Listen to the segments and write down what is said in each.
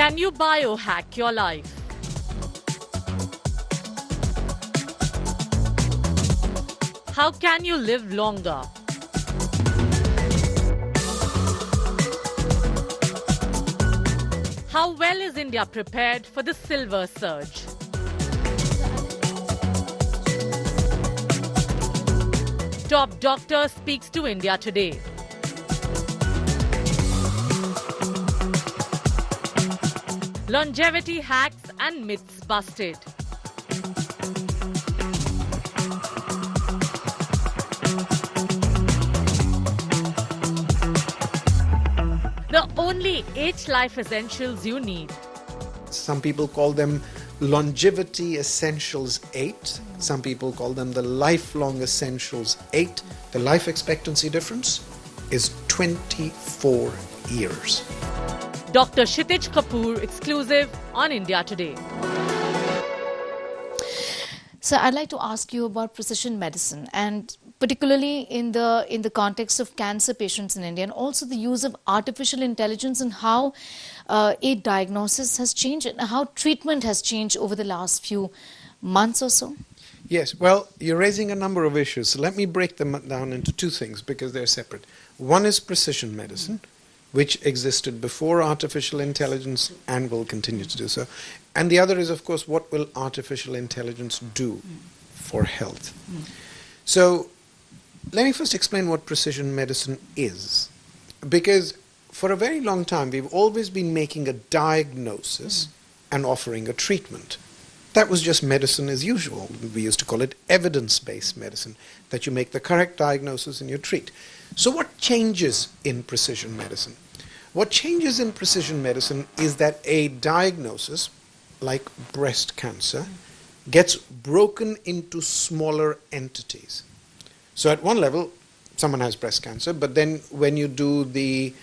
Can you biohack your life? How can you live longer? How well is India prepared for the silver surge? Top doctor speaks to India today. Longevity hacks and myths busted. The only 8 life essentials you need. Some people call them longevity essentials 8. Some people call them the lifelong essentials 8. The life expectancy difference is 24 years. Dr. Shitij Kapur, exclusive on India Today. So I'd like to ask you about precision medicine, and particularly in the context of cancer patients in India, and also the use of artificial intelligence and how a diagnosis has changed and how treatment has changed over the last few months or so. Yes, well, you're raising a number of issues. So let me break them down into 2 things because they're separate. One is precision medicine, which existed before artificial intelligence and will continue to do so. And the other is, of course, what will artificial intelligence do for health? So let me first explain what precision medicine is. Because for a very long time, we've always been making a diagnosis and offering a treatment. That was just medicine as usual. We used to call it evidence-based medicine, that you make the correct diagnosis and you treat. So what changes in precision medicine? What changes in precision medicine is that a diagnosis, like breast cancer, gets broken into smaller entities. So at one level, someone has breast cancer, but then when you do the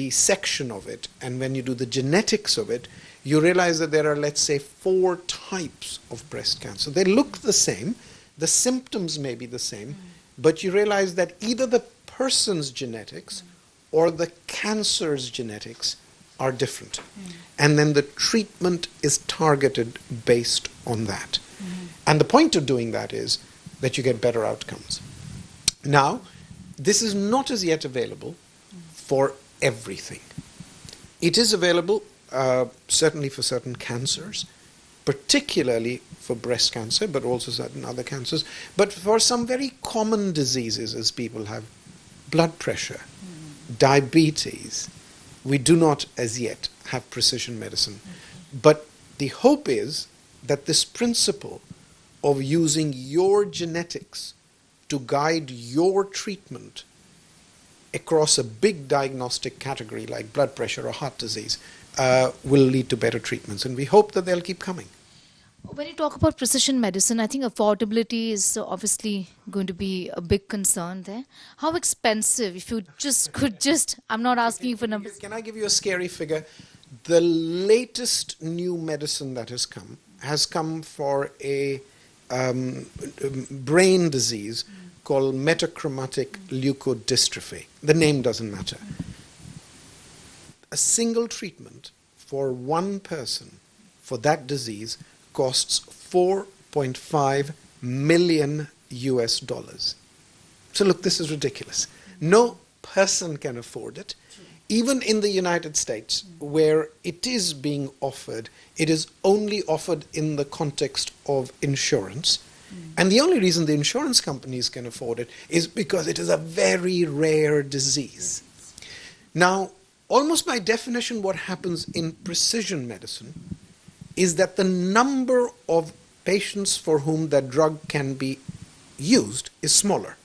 section of it and when you do the genetics of it, you realize that there are, let's say, 4 types of breast cancer. They look the same, the symptoms may be the same, but you realize that either the person's genetics or the cancer's genetics are different. And then the treatment is targeted based on that. And the point of doing that is that you get better outcomes. Now, this is not as yet available for everything. It is available certainly for certain cancers, particularly for breast cancer, but also certain other cancers. But for some very common diseases, as people have blood pressure, diabetes, we do not as yet have precision medicine. But the hope is that this principle of using your genetics to guide your treatment across a big diagnostic category like blood pressure or heart disease will lead to better treatments. And we hope that they'll keep coming. When you talk about precision medicine, I think affordability is obviously going to be a big concern there. How expensive, if you could just, I'm not asking you for numbers. Can I give you a scary figure? The latest new medicine that has come for a brain disease called metachromatic leukodystrophy. The name doesn't matter. A single treatment for one person for that disease costs $4.5 million US. So look, this is ridiculous. No person can afford it. Even in the United States, where it is being offered, it is only offered in the context of insurance. And the only reason the insurance companies can afford it is because it is a very rare disease. Now, almost by definition, what happens in precision medicine is that the number of patients for whom that drug can be used is smaller.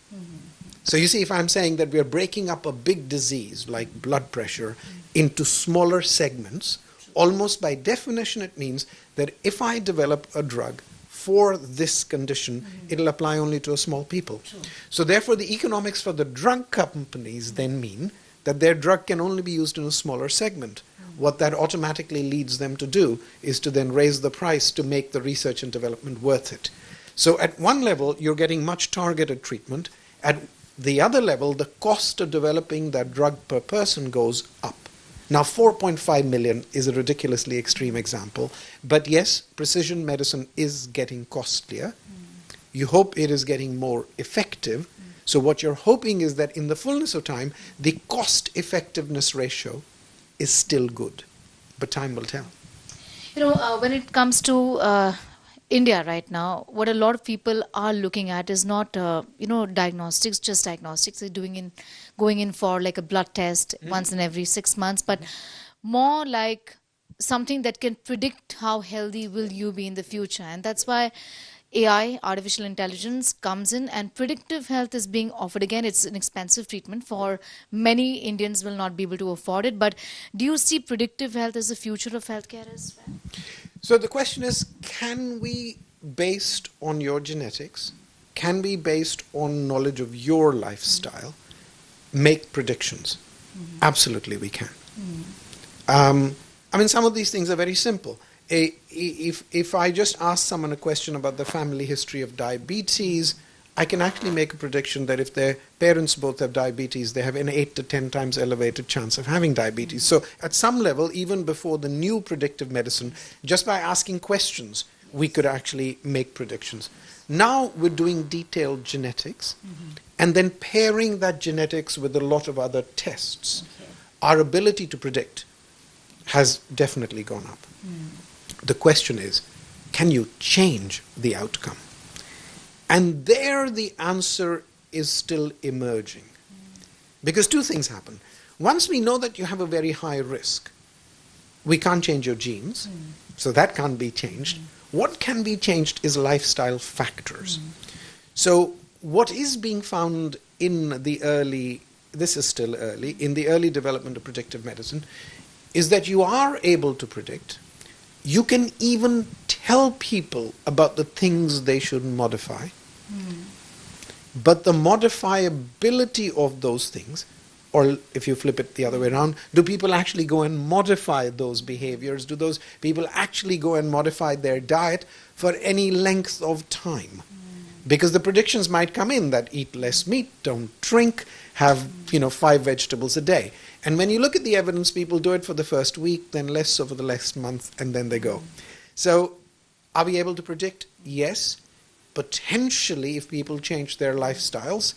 So you see, if I'm saying that we're breaking up a big disease like blood pressure into smaller segments, almost by definition it means that if I develop a drug for this condition, it'll apply only to a small people. So therefore the economics for the drug companies then mean that their drug can only be used in a smaller segment. What that automatically leads them to do is to then raise the price to make the research and development worth it. So at one level, you're getting much targeted treatment. At the other level, the cost of developing that drug per person goes up. Now, 4.5 million is a ridiculously extreme example, but yes, precision medicine is getting costlier. You hope it is getting more effective. So what you're hoping is that in the fullness of time, the cost-effectiveness ratio is still good, but time will tell. When it comes to India right now, what a lot of people are looking at is not, diagnostics, just diagnostics. They're going in for like a blood test once in every 6 months, but more like something that can predict how healthy will you be in the future. And that's why AI, artificial intelligence, comes in, and predictive health is being offered. Again, it's an expensive treatment for many Indians will not be able to afford it. But do you see predictive health as the future of healthcare as well? So the question is, can we, based on your genetics, can we, based on knowledge of your lifestyle, make predictions? Absolutely, we can. Some of these things are very simple. If I just ask someone a question about the family history of diabetes, I can actually make a prediction that if their parents both have diabetes, they have an 8 to 10 times elevated chance of having diabetes. So at some level, even before the new predictive medicine, just by asking questions, we could actually make predictions. Now we're doing detailed genetics, and then pairing that genetics with a lot of other tests. Our ability to predict has definitely gone up. The question is, can you change the outcome? And there the answer is still emerging. Because two things happen. Once we know that you have a very high risk, we can't change your genes, so that can't be changed. What can be changed is lifestyle factors. So what is being found in the early, this is still early, in the early development of predictive medicine, is that you are able to predict. You can even tell people about the things they should modify. But the modifiability of those things, or if you flip it the other way around, do people actually go and modify those behaviors? Do those people actually go and modify their diet for any length of time? Because the predictions might come in that eat less meat, don't drink, have 5 vegetables a day. And when you look at the evidence, people do it for the first week, then less over the next month, and then they go. So are we able to predict? Yes. Potentially, if people change their lifestyles,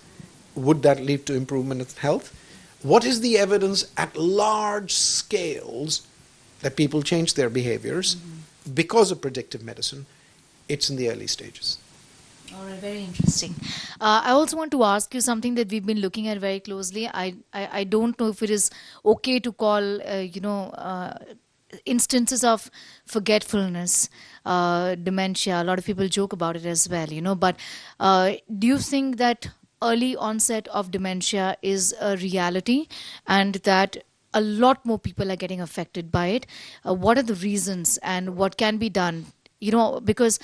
would that lead to improvement in health? What is the evidence at large scales that people change their behaviors because of predictive medicine? It's in the early stages. All right, very interesting. I also want to ask you something that we've been looking at very closely. I don't know if it is okay to call, instances of forgetfulness, dementia. A lot of people joke about it as well, But do you think that early onset of dementia is a reality and that a lot more people are getting affected by it? What are the reasons and what can be done? Because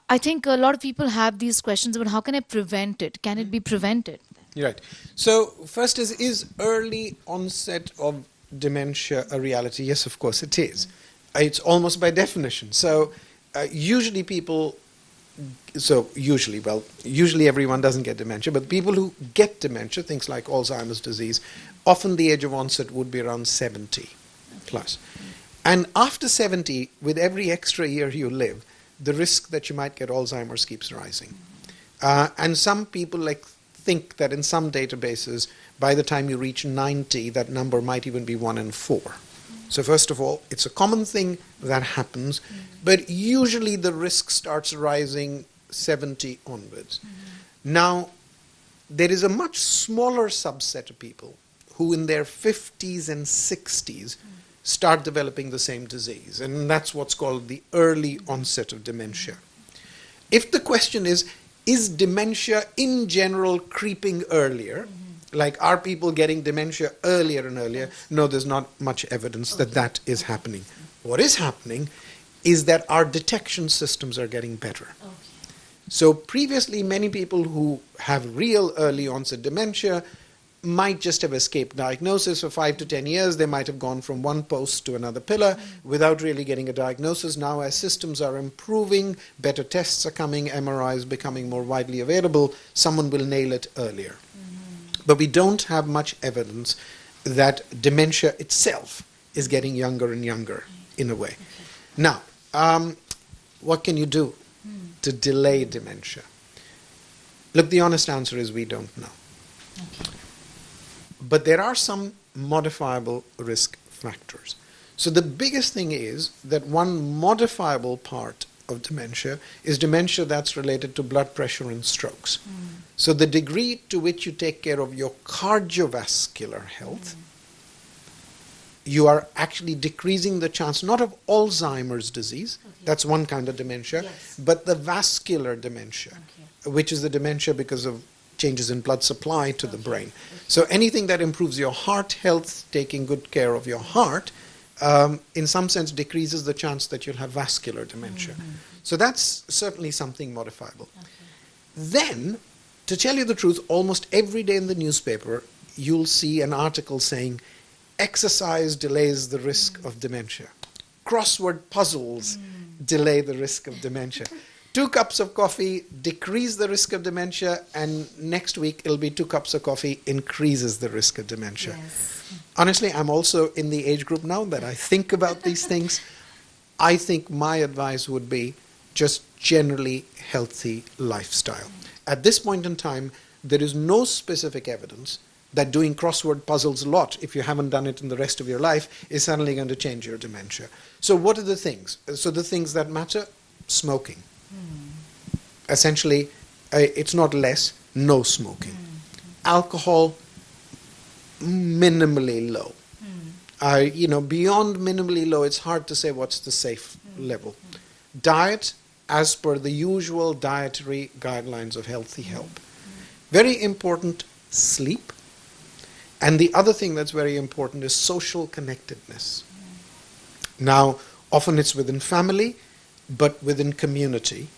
I think a lot of people have these questions about how can I prevent it? Can it be prevented? You're right. So first is early onset of dementia a reality? Yes, of course it is. It's almost by definition. So usually everyone doesn't get dementia, but people who get dementia, things like Alzheimer's disease, often the age of onset would be around 70 plus. And after 70, with every extra year you live, the risk that you might get Alzheimer's keeps rising. And some people think that in some databases, by the time you reach 90, that number might even be 1 in 4. So first of all, it's a common thing that happens, but usually the risk starts rising 70 onwards. Now, there is a much smaller subset of people who in their 50s and 60s start developing the same disease, and that's what's called the early onset of dementia. If the question is dementia in general creeping earlier? Like, are people getting dementia earlier and earlier? No, there's not much evidence that that is happening. What is happening is that our detection systems are getting better. So previously, many people who have real early onset dementia might just have escaped diagnosis for 5 to 10 years. They might have gone from one post to another pillar without really getting a diagnosis. Now, as systems are improving, better tests are coming, MRIs becoming more widely available, someone will nail it earlier. But we don't have much evidence that dementia itself is getting younger and younger in a way. Now, what can you do to delay dementia? Look, the honest answer is we don't know. Okay. But there are some modifiable risk factors. So the biggest thing is that one modifiable part of dementia is dementia that's related to blood pressure and strokes. So the degree to which you take care of your cardiovascular health, you are actually decreasing the chance, not of Alzheimer's disease, that's one kind of dementia, but the vascular dementia, which is the dementia because of changes in blood supply to the brain. So anything that improves your heart health, taking good care of your heart, in some sense decreases the chance that you'll have vascular dementia. So that's certainly something modifiable. Then, to tell you the truth, almost every day in the newspaper, you'll see an article saying, exercise delays the risk of dementia. Crossword puzzles delay the risk of dementia. 2 cups of coffee decrease the risk of dementia, and next week it'll be 2 cups of coffee increases the risk of dementia. Honestly, I'm also in the age group now that I think about these things. I think my advice would be just generally healthy lifestyle. At this point in time, there is no specific evidence that doing crossword puzzles a lot, if you haven't done it in the rest of your life, is suddenly going to change your dementia. So what are the things? So the things that matter, smoking. Essentially, it's not less, no smoking. Alcohol, minimally low. Beyond minimally low, it's hard to say what's the safe level. Diet, as per the usual dietary guidelines of healthy health. Very important, sleep. And the other thing that's very important is social connectedness. Now, often it's within family, but within community.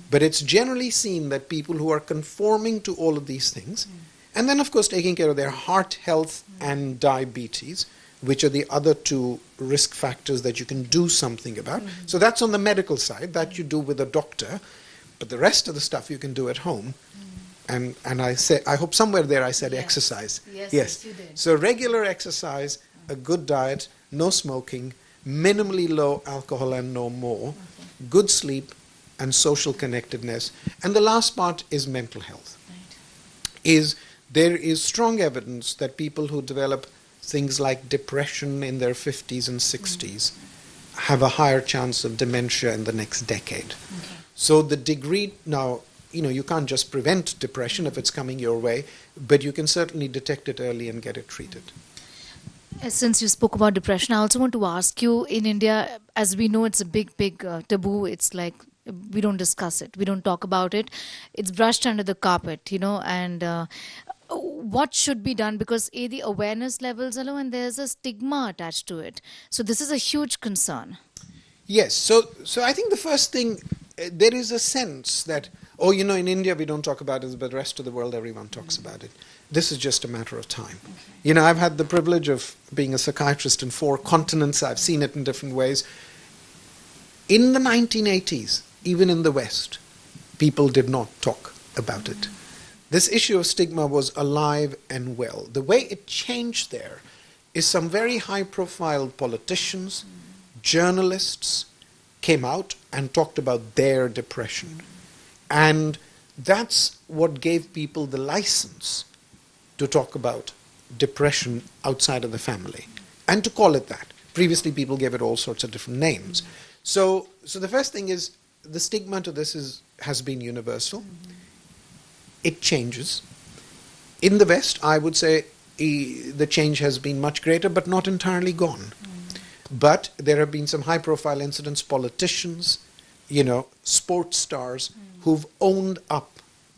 But it's generally seen that people who are conforming to all of these things, and then of course taking care of their heart health and diabetes, which are the other 2 risk factors that you can do something about. So that's on the medical side, that you do with a doctor, but the rest of the stuff you can do at home. And I hope somewhere there I said exercise. Yes, you did. So regular exercise, a good diet, no smoking, minimally low alcohol and no more, good sleep, and social connectedness. And the last part is mental health. There is strong evidence that people who develop things like depression in their 50s and 60s have a higher chance of dementia in the next decade. So the degree, now, you can't just prevent depression if it's coming your way, but you can certainly detect it early and get it treated. Since you spoke about depression, I also want to ask you, in India, as we know, it's a big taboo. It's like we don't discuss it. We don't talk about it. It's brushed under the carpet, and what should be done? Because the awareness levels are low and there's a stigma attached to it. So this is a huge concern. Yes. So I think the first thing, there is a sense that, in India we don't talk about it, but the rest of the world everyone talks about it. This is just a matter of time. I've had the privilege of being a psychiatrist in 4 continents. I've seen it in different ways. In the 1980s, even in the West, people did not talk about it. This issue of stigma was alive and well. The way it changed there is some very high-profile politicians, journalists came out and talked about their depression. And that's what gave people the license to talk about depression outside of the family and to call it that. Previously, people gave it all sorts of different names. So the first thing is the stigma to this has been universal. It changes. In the West, I would say the change has been much greater, but not entirely gone. But there have been some high-profile incidents, politicians, sports stars who've owned up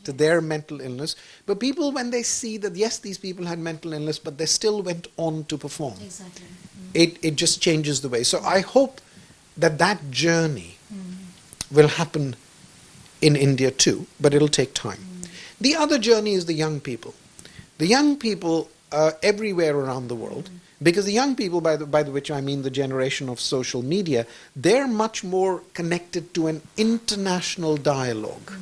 to their mental illness. But people, when they see that, yes, these people had mental illness, but they still went on to perform. Exactly. It just changes the way. So I hope that journey will happen in India too, but it'll take time. The other journey is the young people. The young people everywhere around the world, because the young people, by which I mean the generation of social media, they're much more connected to an international dialogue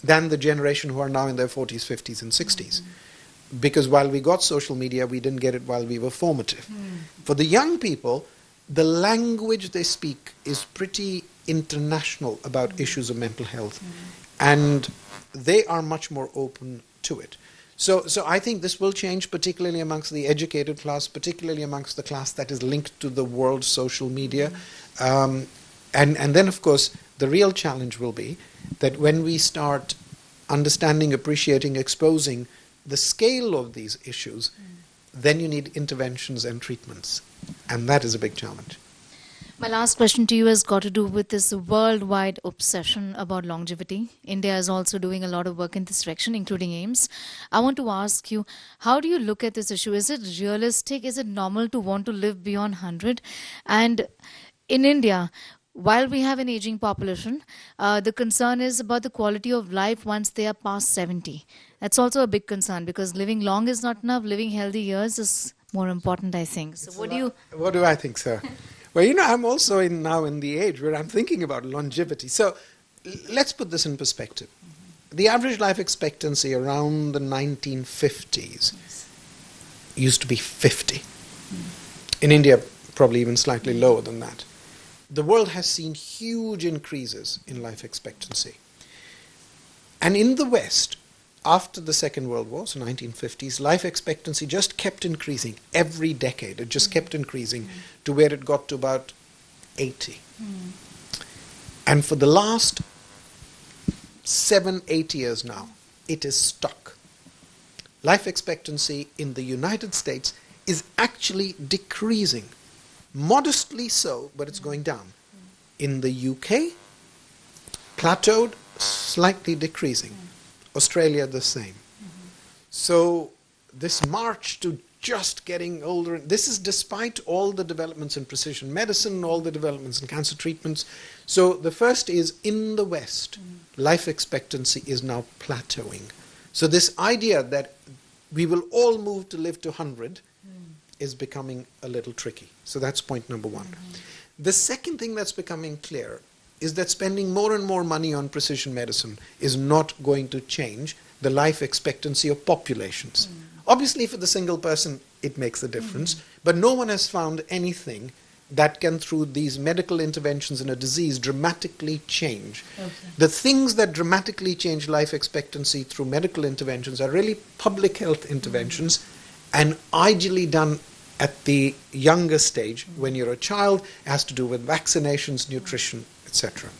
than the generation who are now in their 40s, 50s, and 60s. because while we got social media, we didn't get it while we were formative. For the young people, the language they speak is pretty international about issues of mental health, and they are much more open to it. So I think this will change, particularly amongst the educated class, particularly amongst the class that is linked to the world social media. And then, of course, the real challenge will be that when we start understanding, appreciating, exposing the scale of these issues, then you need interventions and treatments. And that is a big challenge. My last question to you has got to do with this worldwide obsession about longevity. India is also doing a lot of work in this direction, including AIMS. I want to ask you, how do you look at this issue? Is it realistic? Is it normal to want to live beyond 100? And in India, while we have an aging population, the concern is about the quality of life once they are past 70. That's also a big concern, because living long is not enough. Living healthy years is more important, I think. So what do I think, sir? Well, I'm also now in the age where I'm thinking about longevity. So let's put this in perspective. The average life expectancy around the 1950s used to be 50. In India, probably even slightly lower than that. The world has seen huge increases in life expectancy. And in the West, after the Second World War, so 1950s, life expectancy just kept increasing every decade. It just kept increasing to where it got to about 80. And for the last 7-8 years now, it is stuck. Life expectancy in the United States is actually decreasing. Modestly so, but it's going down. In the UK, plateaued, slightly decreasing. Australia, the same. So this march to just getting older, this is despite all the developments in precision medicine, all the developments in cancer treatments. So the first is, in the West, life expectancy is now plateauing. So this idea that we will all move to live to 100 is becoming a little tricky. So that's point number one. The second thing that's becoming clear is that spending more and more money on precision medicine is not going to change the life expectancy of populations. Obviously, for the single person, it makes a difference, but no one has found anything that can, through these medical interventions in a disease, dramatically change. The things that dramatically change life expectancy through medical interventions are really public health interventions, and ideally done at the younger stage, when you're a child. It has to do with vaccinations, nutrition, etc.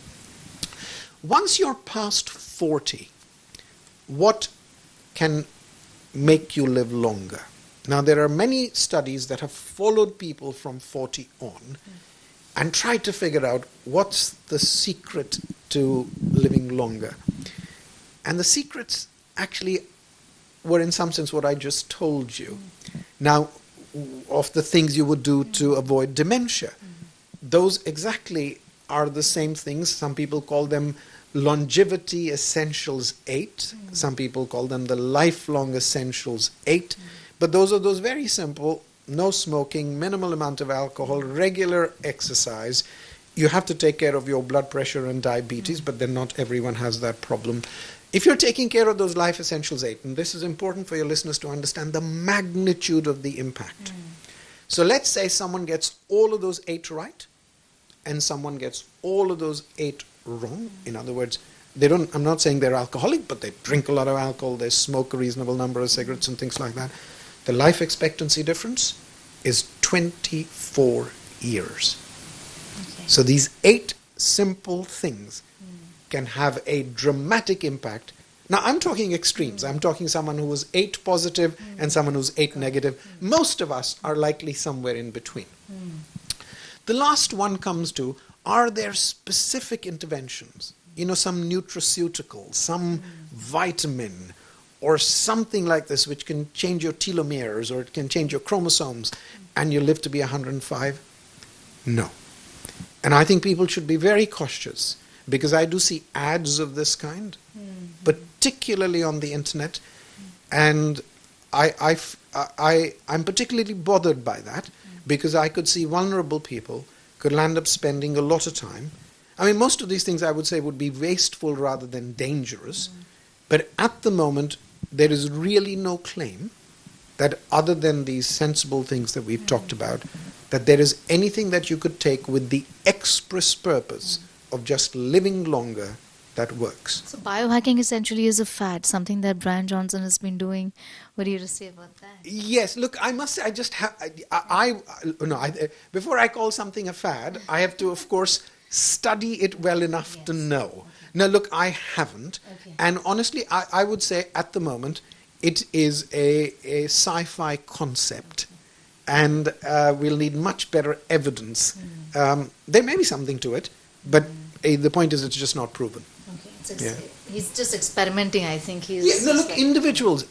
Once you're past 40, what can make you live longer? Now, there are many studies that have followed people from 40 on and tried to figure out what's the secret to living longer. And the secrets actually were, in some sense, what I just told you. Now, of the things you would do to avoid dementia. Those exactly are the same things. Some people call them Longevity Essentials 8. Some people call them the Lifelong Essentials 8. But those are those very simple: no smoking, minimal amount of alcohol, regular exercise. You have to take care of your blood pressure and diabetes, but then not everyone has that problem. If you're taking care of those Life Essentials 8, and this is important for your listeners to understand the magnitude of the impact. So let's say someone gets all of those 8 right, and someone gets all of those 8 wrong. In other words, I'm not saying they're alcoholic, but they drink a lot of alcohol, they smoke a reasonable number of cigarettes and things like that. The life expectancy difference is 24 years. So these 8 simple things can have a dramatic impact. Now, I'm talking extremes. I'm talking someone who was 8 positive and someone who's 8 negative. Most of us are likely somewhere in between. The last one comes to, are there specific interventions? Some nutraceutical, some vitamin, or something like this which can change your telomeres, or it can change your chromosomes, and you live to be 105? No. And I think people should be very cautious, because I do see ads of this kind, particularly on the internet, and I'm particularly bothered by that, because I could see vulnerable people could land up spending a lot of time. I mean, most of these things I would say would be wasteful rather than dangerous, but at the moment there is really no claim that other than these sensible things that we've talked about, that there is anything that you could take with the express purpose of just living longer that works. So biohacking essentially is a fad, something that Brian Johnson has been doing. What do you have to say about that? Yes, look, I must say, I just have, before I call something a fad, I have to, of course, study it well enough to know. Now, look, I haven't. Okay. And honestly, I would say at the moment, it is a sci-fi concept. And we'll need much better evidence. There may be something to it, but the point is it's just not proven. Okay. He's just experimenting, I think. Look, individuals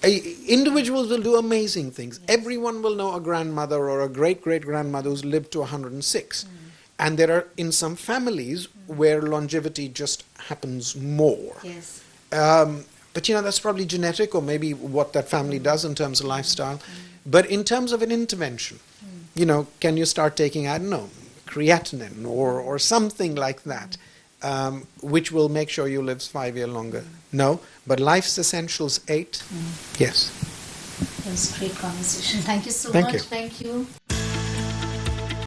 will do amazing things. Yes. Everyone will know a grandmother or a great-great-grandmother who's lived to 106. And there are, in some families, where longevity just happens more. Yes. But, that's probably genetic or maybe what that family does in terms of lifestyle. But in terms of an intervention, can you start taking, I don't know, creatinine or something like that, which will make sure you live 5 years longer? No. But Life's Essentials 8, yes. It was a great conversation. Thank you so Thank much. you. Thank you.